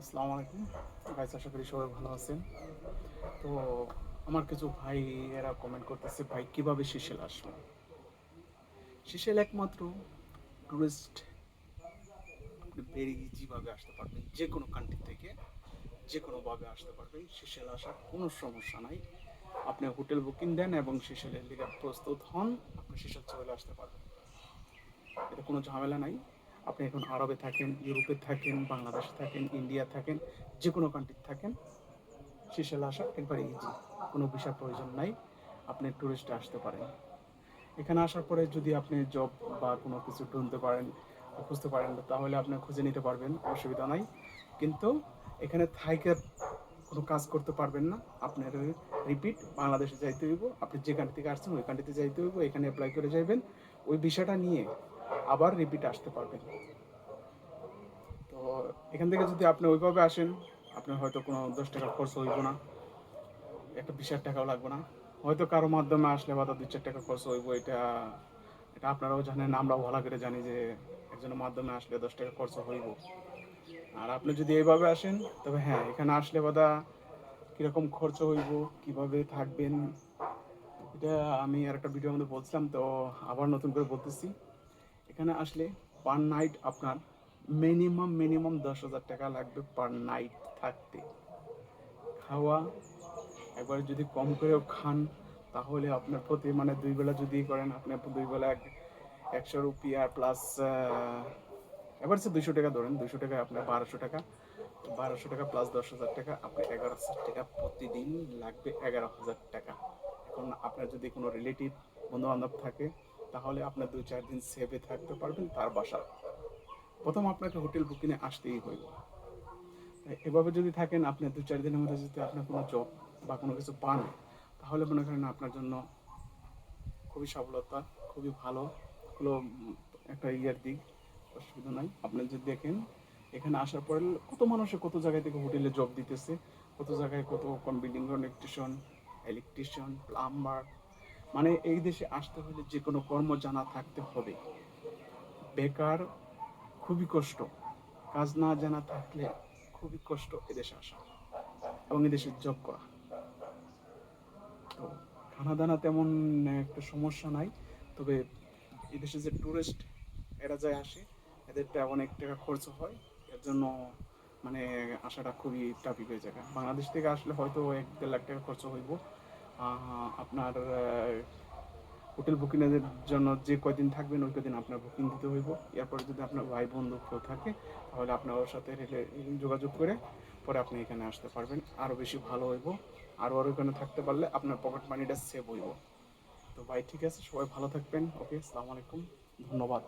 আসসালামু আলাইকুম গাইস, আশা করি সবাই ভালো আছেন। তো আমার কিছু ভাই এরা কমেন্ট করতেছে, ভাই কিভাবে সিসেল আসবো। সিসেল একমাত্র টুরিস্ট, আপনি ভেরি ইজিভাবে আসতে পারবেন, যে কোনো কান্ট্রি থেকে যে কোনোভাবে আসতে পারবেন। সিসেল আসার কোনো সমস্যা নাই। আপনি হোটেল বুকিং দেন এবং সিসেলের লিগে প্রস্তুত হন, আপনি সিসেল চলে আসতে পারবেন। এতে কোনো ঝামেলা নাই। আপনি এখন আরবে থাকেন, ইউরোপে থাকেন, বাংলাদেশে থাকেন, ইন্ডিয়া থাকেন, যে কোনো কান্ট্রি থাকেন, সিসেল আসা একবারে ইজি। কোনো ভিসার প্রয়োজন নাই। আপনি ট্যুরিস্টে আসতে পারেন। এখানে আসার পরে যদি আপনি জব বা কোনো কিছু ঢুনতে পারেন, খুঁজতে পারেন, তাহলে আপনি খুঁজে নিতে পারবেন, অসুবিধা নাই। কিন্তু এখানে থাইকে কোনো কাজ করতে পারবেন না। আপনার রিপিট বাংলাদেশে যাইতে হইব। আপনি যে কান্ট্রি থেকে আসছেন ওই কান্ট্রিতে যাইতে হইব, এখানে অ্যাপ্লাই করে যাইবেন, ওই বিষয়টা নিয়ে আবার রিপিট আসতে পারবেন। তো এখান থেকে যদি আপনি ওইভাবে আসেন, আপনার হয়তো কোনো 10 টাকা খরচ হইব না, একটা 20,000 টাকাও লাগবে না। হয়তো কারো মাধ্যমে আসলে বা 2-4 টাকা খরচ হইব, এটা এটা আপনারাও জানেন, আমরাও ভালো করে জানি যে একজনের মাধ্যমে আসলে 10 টাকা খরচ হইব। আর আপনি যদি এইভাবে আসেন, তবে হ্যাঁ, এখানে আসলে বাদা কীরকম খরচ হইব, কিভাবে থাকবেন, এটা আমি আর একটা ভিডিওর মধ্যে বলছিলাম, তো আবার নতুন করে বলতেছি। এখানে আসলে পার নাইট আপনার মিনিমাম 10,000 টাকা লাগবে পার নাইট থাকতে। খাওয়া একবার যদি কম করেও খান, তাহলে আপনার প্রতি মানে 2 বেলা যদি করেন, আপনি 2 বেলা 100 রুপিয়া প্লাস, এবার সে 200 টাকা ধরেন, 200 টাকায় আপনার 1200 টাকা, 1200 টাকা প্লাস 10,000 টাকা, আপনার 11,000 টাকা প্রতিদিন লাগবে। 11,000 টাকা। এখন আপনার যদি কোনো রিলেটিভ বন্ধু বান্ধব থাকে, তাহলে আপনার 2-4 দিন সেভে থাকতে পারবেন তার বাসা। প্রথম আপনাকে হোটেল বুকিংয়ে আসতেই হইব। এভাবে যদি থাকেন, আপনি 2-4 দিনের মধ্যে যদি আপনার কোনো জব বা কোনো কিছু পান, তাহলে মনে করেন আপনার জন্য খুবই সফলতা, খুবই ভালো হলো একটা ইয়ার দিক। অসুবিধা নাই। আপনি যদি দেখেন, এখানে আসার পরে কত মানুষে কত জায়গায় থেকে হোটেলে জব দিতেছে, কত জায়গায় কত কোন বিল্ডিং ইলেকট্রিশিয়ান, প্লাম্বার। মানে এই দেশে আসতে হলে যে কোনো কর্ম জানা থাকতে হবে। বেকার খুবই কষ্ট, কাজ না জানা থাকলে খুবই কষ্ট এদেশে আসা এবং এদেশে জব করা। তো খানা দানা তেমন একটা সমস্যা নাই। তবে এদেশে যে টুরিস্ট এরা যায় আসে, এদেরটা অনেক টাকা খরচ হয়। এর জন্য মানে আসাটা খুবই টাফি হয়ে যায়। বাংলাদেশ থেকে আসলে হয়তো 1-1.5 লাখ টাকা খরচ হইব। আপনার হোটেল বুকিংয়ের জন্য যে কয়দিন থাকবেন ওই কদিন আপনার বুকিং দিতে হইব। এরপরে যদি আপনার ভাই বন্ধু কেউ থাকে, তাহলে আপনার ওর সাথে যোগাযোগ করে পরে আপনি এখানে আসতে পারবেন, আরও বেশি ভালো হইব। আরও এখানে থাকতে পারলে আপনার পকেট মানিটা সেভ হইব। তো ভাই ঠিক আছে, সবাই ভালো থাকবেন। ওকে, আসসালামু আলাইকুম, ধন্যবাদ।